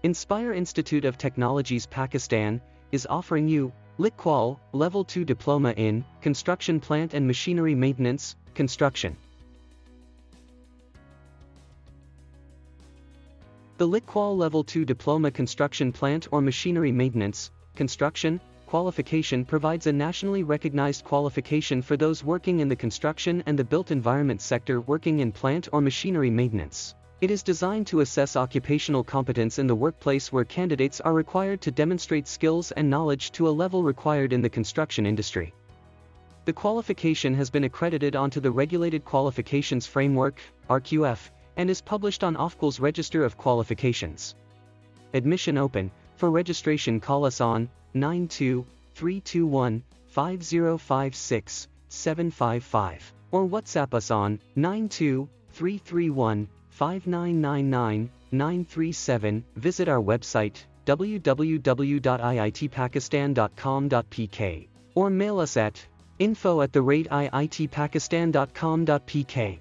Inspire Institute of Technologies Pakistan is offering you LicQual Level 2 Diploma in Construction Plant and Machinery Maintenance, Construction. The LicQual Level 2 Diploma Construction Plant or Machinery Maintenance, Construction qualification provides a nationally recognized qualification for those working in the construction and the built environment sector working in plant or machinery maintenance. It is designed to assess occupational competence in the workplace where candidates are required to demonstrate skills and knowledge to a level required in the construction industry. The qualification has been accredited onto the Regulated Qualifications Framework, RQF, and is published on OFQL's Register of Qualifications. Admission open. For registration, call us on 92-321-5056-755 or WhatsApp us on 92-331-5999-937. Visit our website www.iitpakistan.com.pk or mail us at info@iitpakistan.com.pk.